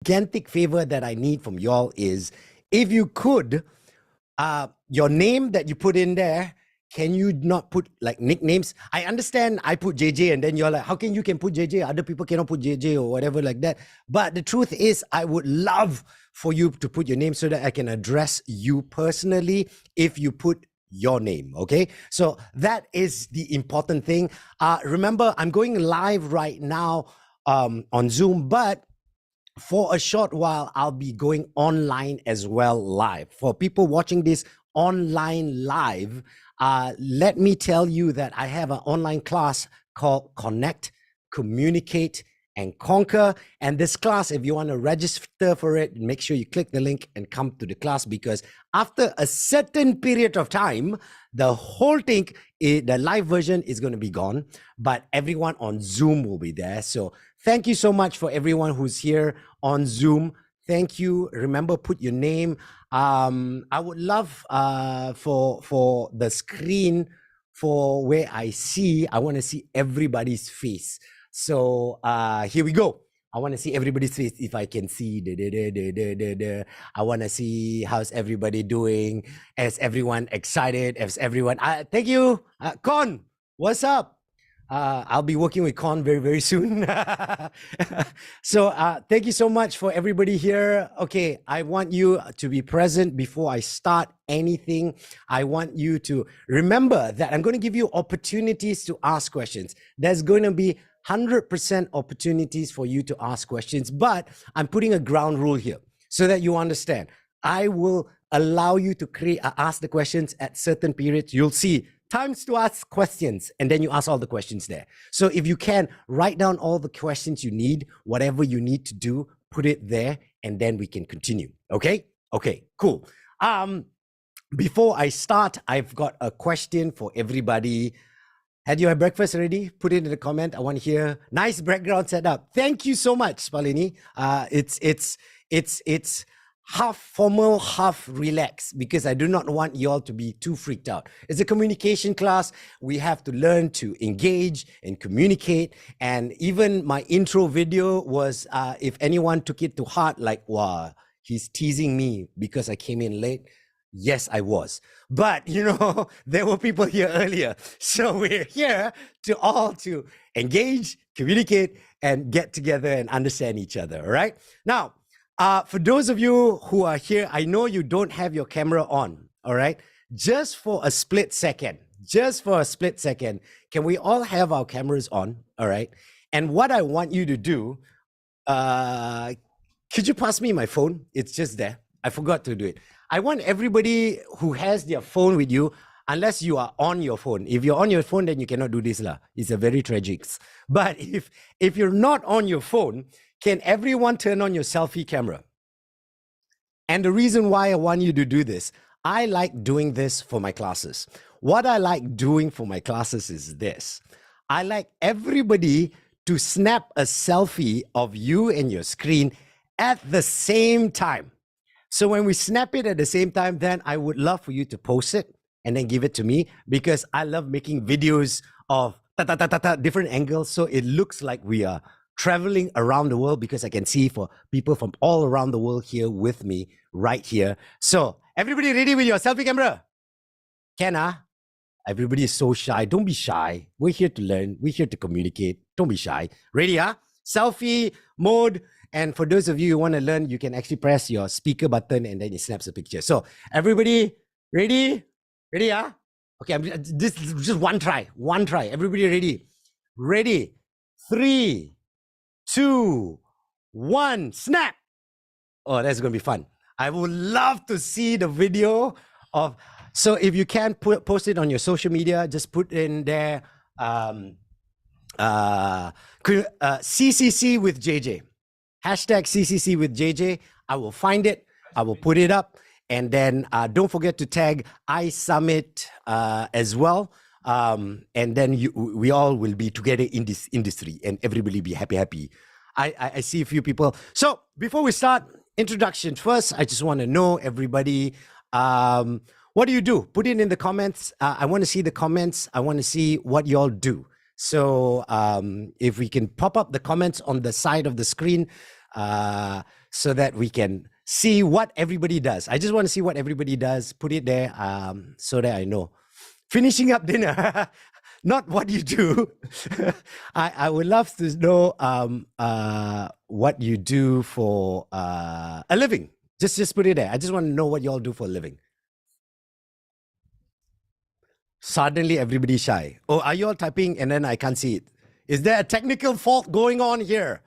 gigantic favor that I need from y'all is if you could, your name that you put in there, can you not put like nicknames? I understand I put JJ and then you're like, how can you can put JJ? Other people cannot put JJ or whatever like that. But the truth is, I would love for you to put your name so that I can address you personally if you put your name. Okay. So that is the important thing. Remember, I'm going live right now on Zoom, but for a short while, I'll be going online as well live. For people watching this online live, let me tell you that I have an online class called Connect, Communicate, and Conquer. And this class, if you want to register for it, make sure you click the link and come to the class, because after a certain period of time, the whole thing, the live version is going to be gone, but everyone on Zoom will be there. So thank you so much for everyone who's here on Zoom. Thank you. Remember, put your name. I would love for the screen for where I want to see everybody's face. So here we go. I want to see everybody's face. If I can see, I want to see how's everybody doing. Is everyone excited? Is everyone? Thank you, Con. What's up? I'll be working with Con very, very soon. So thank you so much for everybody here. Okay, I want you to be present before I start anything. I want you to remember that I'm going to give you opportunities to ask questions. There's going to be 100% opportunities for you to ask questions, but I'm putting a ground rule here so that you understand. I will allow you to ask the questions at certain periods. You'll see times to ask questions, and then you ask all the questions there. So if you can, write down all the questions you need, whatever you need to do, put it there, and then we can continue. Okay? Okay, cool. Before I start, I've got a question for everybody. Had you had breakfast already? Put it in the comment. I want to hear. Nice background setup. Thank you so much, Palini. It's half formal, half relaxed, because I do not want y'all to be too freaked out. It's a communication class. We have to learn to engage and communicate. And even my intro video was, if anyone took it to heart, like, wow, he's teasing me because I came in late. Yes, I was. But, you know, there were people here earlier. So we're here to engage, communicate, and get together and understand each other, all right? Now, for those of you who are here, I know you don't have your camera on, all right? Just for a split second, can we all have our cameras on, all right? And what I want you to do, could you pass me my phone? It's just there. I forgot to do it. I want everybody who has their phone with you, unless you are on your phone. If you're on your phone, then you cannot do this. It's a very tragic. But if you're not on your phone, can everyone turn on your selfie camera? And the reason why I want you to do this, I like doing this for my classes. What I like doing for my classes is this. I like everybody to snap a selfie of you and your screen at the same time. So when we snap it at the same time, then I would love for you to post it and then give it to me, because I love making videos of different angles. So it looks like we are traveling around the world, because I can see for people from all around the world here with me right here. So everybody ready with your selfie camera? Everybody is so shy. Don't be shy. We're here to learn. We're here to communicate. Don't be shy. Ready, Selfie mode. And for those of you who want to learn, you can actually press your speaker button and then it snaps a picture. So everybody ready? Ready, Okay, this is just one try. Everybody ready? Ready? 3, 2, 1, snap. Oh, that's going to be fun. I would love to see the video of, so if you can post it on your social media, just put in there, CCC with JJ. Hashtag CCC with JJ. I will find it. I will put it up. And then don't forget to tag iSummit as well. And then we all will be together in this industry and everybody be happy. I see a few people. So before we start, introduction first, I just want to know everybody. What do you do? Put it in the comments. I want to see the comments. I want to see what you all do. So if we can pop up the comments on the side of the screen, so that we can see what everybody does. I just want to see what everybody does. Put it there so that I know. Finishing up dinner. Not what you do. I would love to know what you do for a living. Just put it there. I just want to know what you all do for a living. Suddenly everybody's shy. Oh, are you all typing and then I can't see it? Is there a technical fault going on here?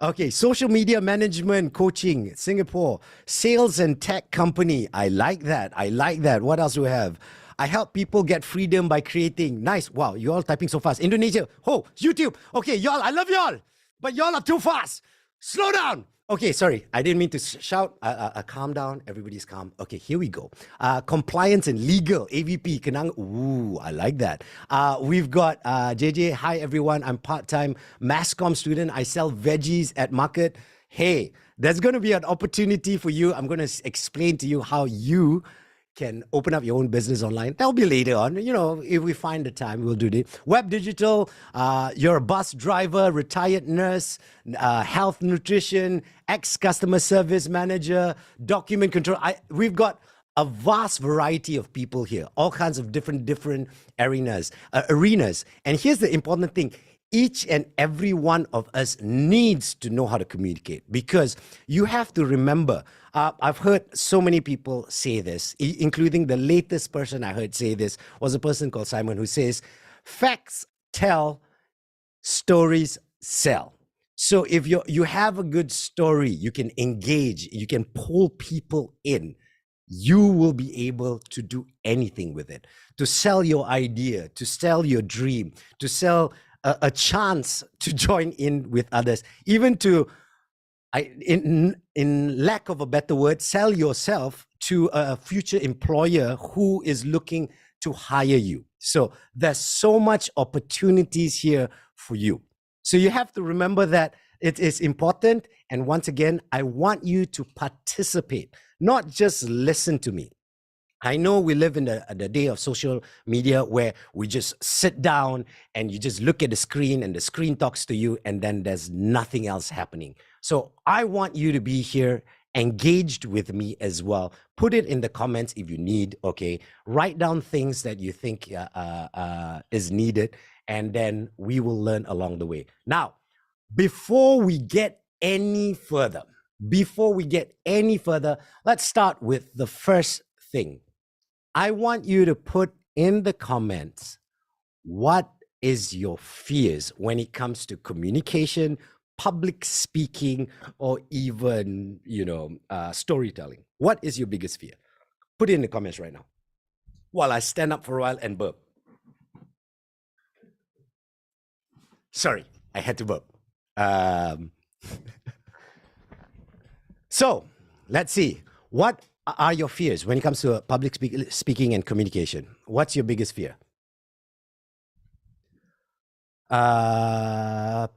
Okay, social media management coaching, Singapore, sales and tech company. I like that. I like that. What else do we have? I help people get freedom by creating. Nice. Wow, you all typing so fast. Indonesia. Oh, YouTube. Okay, y'all, I love y'all, but y'all are too fast. Slow down. Okay, sorry. I didn't mean to shout. Calm down. Everybody's calm. Okay, here we go. Compliance and legal, AVP, Kenang. Ooh, I like that. We've got JJ. Hi, everyone. I'm part-time mass comm student. I sell veggies at market. Hey, there's going to be an opportunity for you. I'm going to explain to you how you can open up your own business online. That'll be later on. You know, if we find the time, we'll do it. Web digital, you're a bus driver, retired nurse, health nutrition, ex-customer service manager, document control. We've got a vast variety of people here, all kinds of different arenas. And here's the important thing. Each and every one of us needs to know how to communicate, because you have to remember, I've heard so many people say this, including the latest person I heard say this was a person called Simon, who says, facts tell, stories sell. So if you have a good story, you can engage, you can pull people in, you will be able to do anything with it, to sell your idea, to sell your dream, to sell a chance to join in with others, even to, in lack of a better word, sell yourself to a future employer who is looking to hire you. So there's so much opportunities here for you. So you have to remember that it is important. And once again, I want you to participate, not just listen to me. I know we live in the day of social media where we just sit down and you just look at the screen and the screen talks to you and then there's nothing else happening. So I want you to be here, engaged with me as well. Put it in the comments if you need, okay? Write down things that you think is needed, and then we will learn along the way. Now, before we get any further, let's start with the first thing. I want you to put in the comments, what is your fears when it comes to communication, public speaking, or even, storytelling? What is your biggest fear? Put it in the comments right now while I stand up for a while and burp. Sorry, I had to burp. So let's see. What are your fears when it comes to public speaking and communication? What's your biggest fear?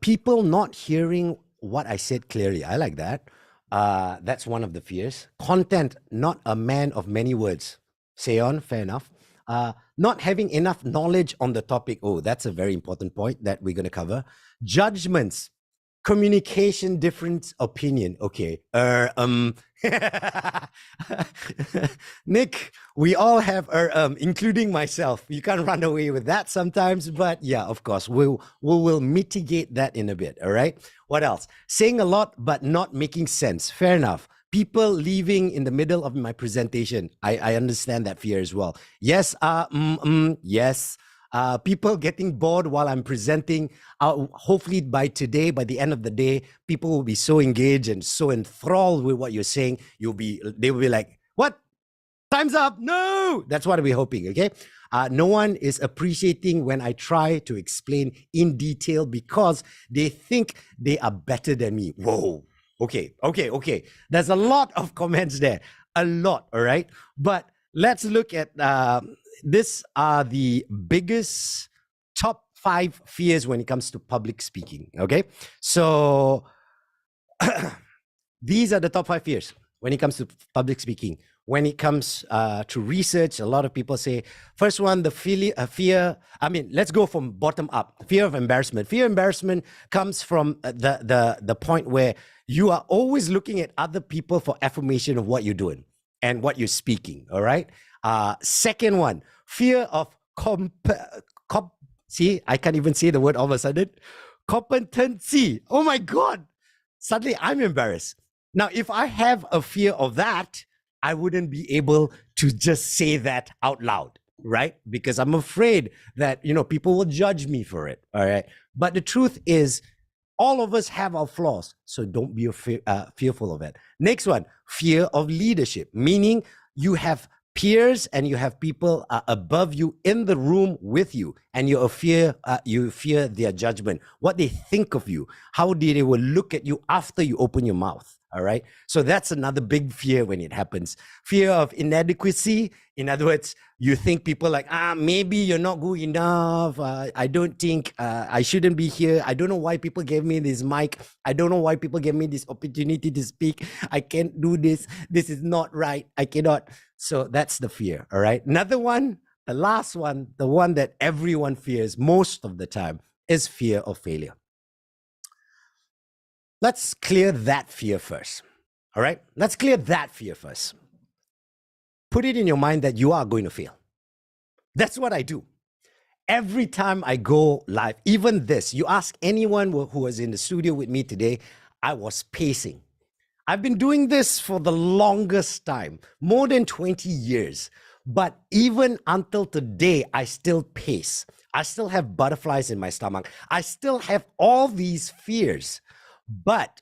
People not hearing what I said clearly. I like that. That's one of the fears. Content, not a man of many words. Seon, fair enough. Not having enough knowledge on the topic. Oh, that's a very important point that we're going to cover. Judgments. Communication, different opinion. Okay. Nick, we all have including myself. You can't run away with that sometimes, but yeah, of course, we will mitigate that in a bit. All right. What else? Saying a lot, but not making sense. Fair enough. People leaving in the middle of my presentation. I understand that fear as well. Yes. Yes. People getting bored while I'm presenting. Hopefully by today, by the end of the day, people will be so engaged and so enthralled with what you're saying. They will be like, what? Time's up. No, that's what we're hoping. Okay. No one is appreciating when I try to explain in detail because they think they are better than me. Whoa. Okay. There's a lot of comments there. A lot. All right. But let's look at, these are the biggest top 5 fears when it comes to public speaking. Okay. So these are the top 5 fears when it comes to public speaking. When it comes to research, a lot of people say, first one, the fear, let's go from bottom up. Fear of embarrassment. Fear of embarrassment comes from the point where you are always looking at other people for affirmation of what you're doing and what you're speaking. All right. Second one, fear of see, I can't even say the word all of a sudden. Competency. Oh my God. Suddenly I'm embarrassed. Now, if I have a fear of that, I wouldn't be able to just say that out loud, right? Because I'm afraid that, people will judge me for it. All right. But the truth is, all of us have our flaws. So don't be fearful of it. Next one, fear of leadership, meaning you have peers and you have people above you in the room with you, and you fear their judgment, what they think of you, how they will look at you after you open your mouth. All right. So that's another big fear when it happens. Fear of inadequacy. In other words, you think people like, maybe you're not good enough. I don't think I shouldn't be here. I don't know why people gave me this mic. I don't know why people gave me this opportunity to speak. I can't do this. This is not right. I cannot. So that's the fear. All right. Another one, the last one, the one that everyone fears most of the time is fear of failure. Let's clear that fear first. All right. Let's clear that fear first. Put it in your mind that you are going to fail. That's what I do. Every time I go live, even this, you ask anyone who was in the studio with me today, I was pacing. I've been doing this for the longest time, more than 20 years. But even until today, I still pace. I still have butterflies in my stomach. I still have all these fears, but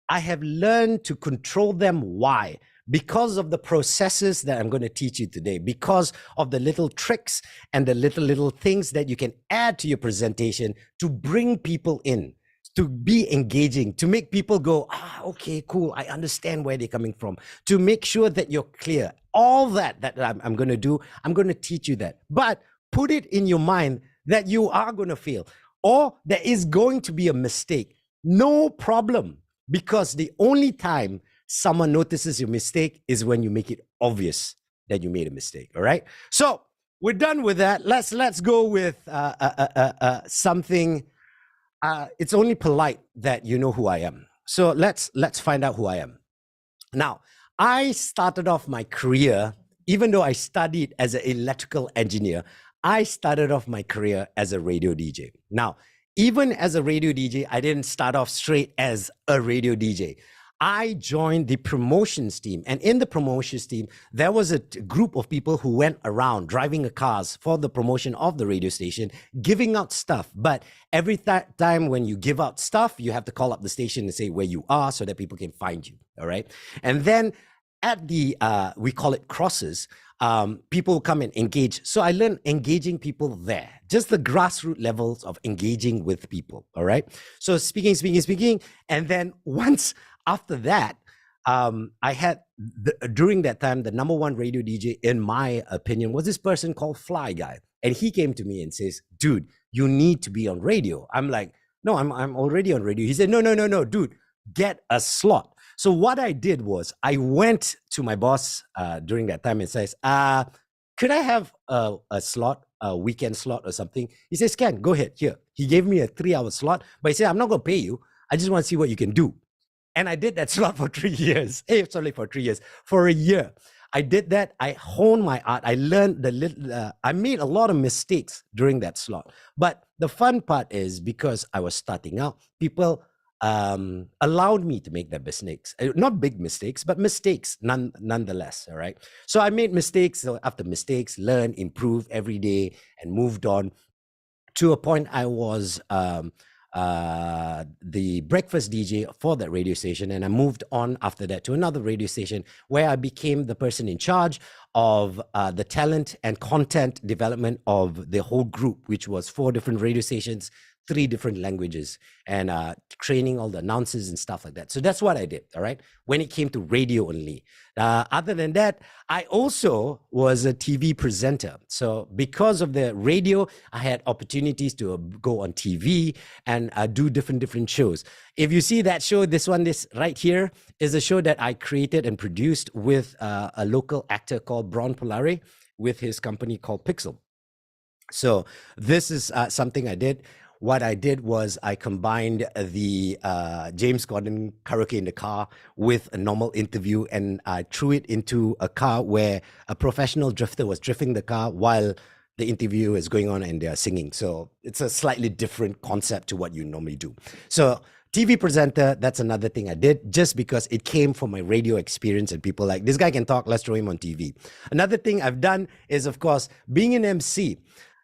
I have learned to control them. Why? Because of the processes that I'm going to teach you today, because of the little tricks and the little things that you can add to your presentation to bring people in, to be engaging, to make people go, okay, cool, I understand where they're coming from, to make sure that you're clear. All that I'm going to do, I'm going to teach you that. But put it in your mind that you are going to fail, or there is going to be a mistake. No problem, because the only time someone notices your mistake is when you make it obvious that you made a mistake. All right. So we're done with that. Let's go with something. It's only polite that you know who I am. So let's find out who I am. Now, I started off my career, even though I studied as an electrical engineer, I started off my career as a radio DJ. Now, even as a radio DJ, I didn't start off straight as a radio DJ. I joined the promotions team, and in the promotions team, there was a group of people who went around driving the cars for the promotion of the radio station, giving out stuff. But every time when you give out stuff, you have to call up the station and say where you are so that people can find you. All right. And then at the, we call it crosses, people come and engage. So I learned engaging people there, just the grassroots levels of engaging with people. All right. So speaking. And then once after that, I had, during that time, the number one radio DJ, in my opinion, was this person called Fly Guy. And he came to me and says, dude, you need to be on radio. I'm like, no, I'm already on radio. He said, no, dude, get a slot. So what I did was I went to my boss during that time and says, could I have a slot, a weekend slot or something? He says, Ken, go ahead, here. He gave me a 3-hour slot, but he said, I'm not going to pay you. I just want to see what you can do. And I did that slot for 3 years. For 3 years. For a year. I did that. I honed my art. I learned I made a lot of mistakes during that slot. But the fun part is, because I was starting out, people allowed me to make their mistakes. Not big mistakes, but mistakes nonetheless. All right. So I made mistakes. So after mistakes, learn, improve every day, and moved on to a point I was the breakfast DJ for that radio station. And I moved on after that to another radio station where I became the person in charge of the talent and content development of the whole group, which was 4 different radio stations, 3 different languages, and training all the announcers and stuff like that. So that's what I did, all right, when it came to radio only. Other than that, I also was a TV presenter. So because of the radio, I had opportunities to go on TV and do different shows. If you see that show, this right here is a show that I created and produced with a local actor called Bron Polare with his company called Pixel. So this is something I did. what I did was I combined the James Corden karaoke in the car with a normal interview, and I threw it into a car where a professional drifter was drifting the car while the interview is going on and they're singing. So it's a slightly different concept to what you normally do. So TV presenter, that's another thing I did just because it came from my radio experience and people like, this guy can talk, let's throw him on TV. Another thing I've done is, of course, being an MC.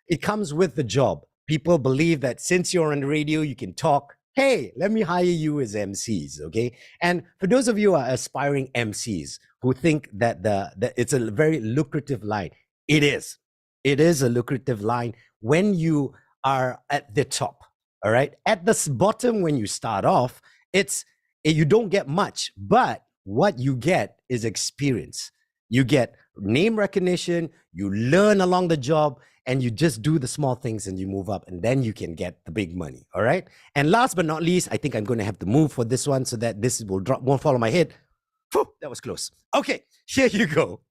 It comes with the job. People believe that since you're on the radio, you can talk. Hey, let me hire you as MCs, okay? And for those of you who are aspiring MCs who think that that it's a very lucrative line, it is. It is a lucrative line when you are at the top, all right? At the bottom, when you start off, you don't get much, but what you get is experience. You get name recognition, you learn along the job, and you just do the small things and you move up, and then you can get the big money, all right? And last but not least, I think I'm going to have to move for this one so that this won't fall on my head. Whew, that was close. Okay, here you go.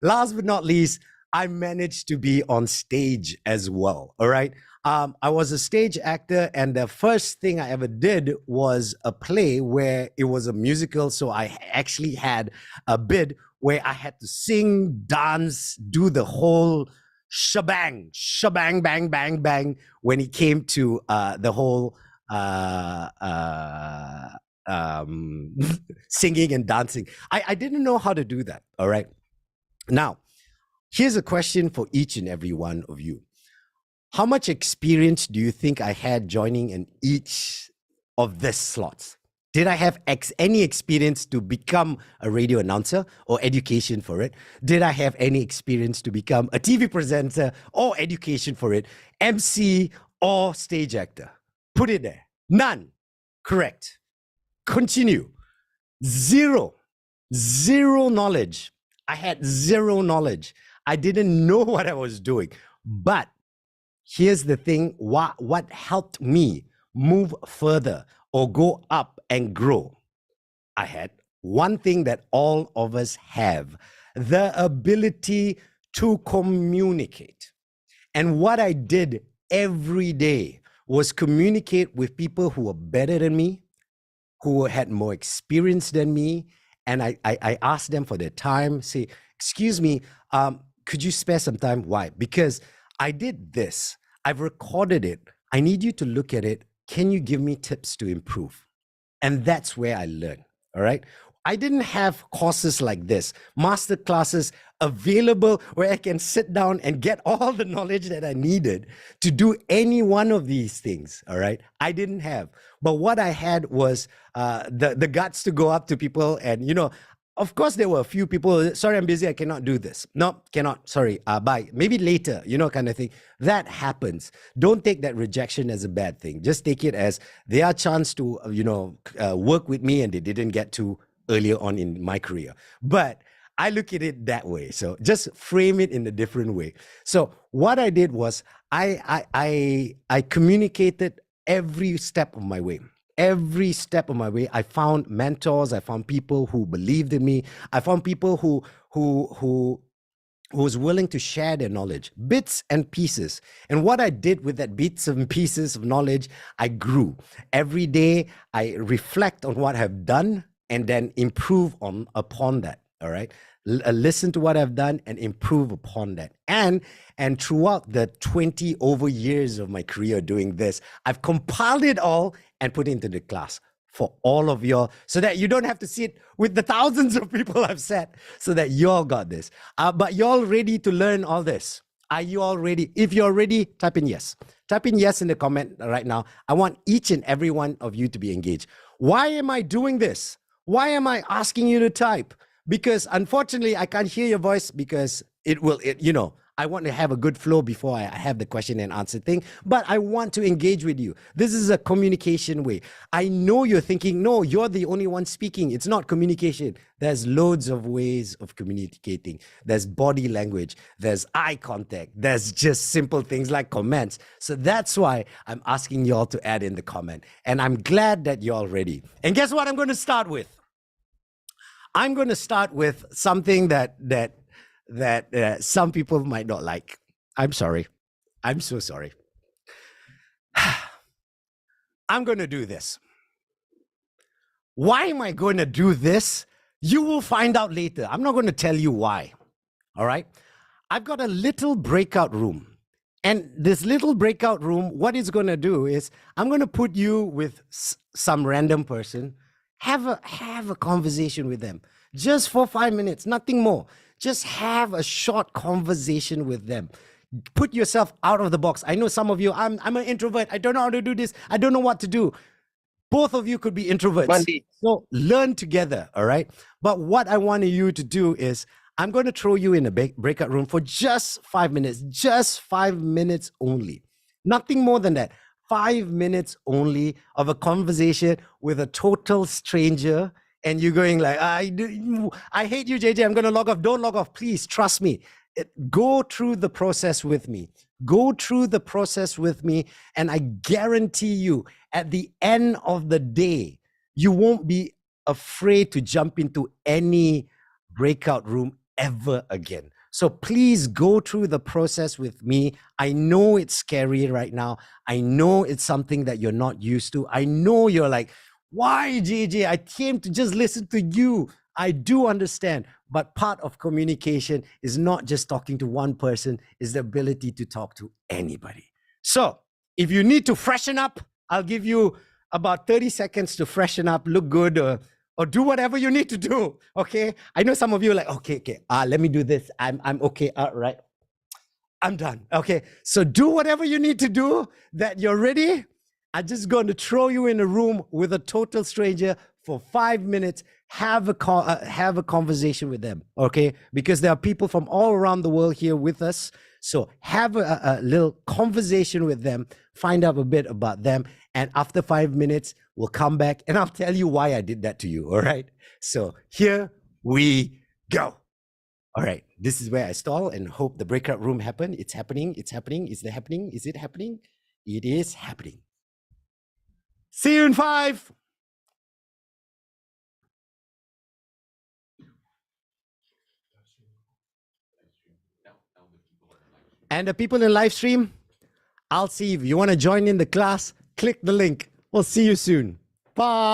Last but not least, I managed to be on stage as well, all right? I was a stage actor, and the first thing I ever did was a play where it was a musical, so I actually had a bit where I had to sing, dance, do the whole shebang, bang, bang, bang, when it came to the whole singing and dancing. I didn't know how to do that, all right? Now, here's a question for each and every one of you. How much experience do you think I had joining in each of these slots? Did I have any experience to become a radio announcer or education for it? Did I have any experience to become a TV presenter or education for it? MC or stage actor? Put it there. None. Correct. Continue. Zero knowledge. I had zero knowledge. I didn't know what I was doing. But here's the thing, what helped me move further or go up and grow. I had one thing that all of us have, the ability to communicate. And what I did every day was communicate with people who were better than me, who had more experience than me. And I asked them for their time, say, excuse me, could you spare some time? Why? Because I did this. I've recorded it. I need you to look at it. Can you give me tips to improve? And that's where I learned, all right? I didn't have courses like this, master classes available where I can sit down and get all the knowledge that I needed to do any one of these things, all right? I didn't have. But what I had was the guts to go up to people and, of course, there were a few people, sorry, I'm busy, I cannot do this. No, cannot, sorry, bye. Maybe later, kind of thing. That happens. Don't take that rejection as a bad thing. Just take it as their chance to, work with me and they didn't get to earlier on in my career. But I look at it that way. So just frame it in a different way. So what I did was I communicated every step of my way. Every step of my way, I found mentors. I found people who believed in me. I found people who was willing to share their knowledge, bits and pieces. And what I did with that bits and pieces of knowledge, I grew. Every day, I reflect on what I've done and then improve upon that. All right. Listen to what I've done and improve upon that. And throughout the 20 over years of my career doing this, I've compiled it all and put it into the class for all of y'all so that you don't have to sit with the thousands of people I've set, so that y'all got this. But y'all ready to learn all this? Are you all ready? If you're ready, type in yes. Type in yes in the comment right now. I want each and every one of you to be engaged. Why am I doing this? Why am I asking you to type? Because unfortunately, I can't hear your voice because I want to have a good flow before I have the question and answer thing, but I want to engage with you. This is a communication way. I know you're thinking, no, you're the only one speaking. It's not communication. There's loads of ways of communicating. There's body language. There's eye contact. There's just simple things like comments. So that's why I'm asking y'all to add in the comment. And I'm glad that you're all ready. And guess what I'm going to start with? I'm going to start with something that some people might not like. I'm sorry. I'm so sorry. I'm going to do this. Why am I going to do this? You will find out later. I'm not going to tell you why. All right. I've got a little breakout room. And this little breakout room, what it's going to do is I'm going to put you with some random person, have a conversation with them just for 5 minutes, nothing more. Just have a short conversation with them. Put yourself out of the box. I know some of you, I'm an introvert. I don't know how to do this. I don't know what to do. Both of you could be introverts. Monday. So learn together, all right? But what I want you to do is I'm going to throw you in a breakout room for just 5 minutes, just 5 minutes only. Nothing more than that. 5 minutes only of a conversation with a total stranger. And you're going like, I hate you, JJ. I'm going to log off. Don't log off. Please trust me. Go through the process with me. Go through the process with me. And I guarantee you, at the end of the day, you won't be afraid to jump into any breakout room ever again. So please go through the process with me. I know it's scary right now. I know it's something that you're not used to. I know you're like, why, JJ? I came to just listen to you. I do understand, but part of communication is not just talking to one person, is the ability to talk to anybody. So if you need to freshen up, I'll give you about 30 seconds to freshen up, look good, or do whatever you need to do. Okay. I know some of you are like, okay, let me do this. I'm okay. All right. I'm done. Okay. So do whatever you need to do that you're ready. I'm just going to throw you in a room with a total stranger for 5 minutes. Have a conversation with them. Okay. Because there are people from all around the world here with us. So have a little conversation with them, find out a bit about them. And after 5 minutes, we'll come back and I'll tell you why I did that to you. All right. So here we go. All right. This is where I stall and hope the breakout room happen. It's happening. It's happening. Is it happening? Is it happening? It is happening. See you in 5. And the people in live stream, I'll see if you want to join in the class. Click the link. We'll see you soon. Bye.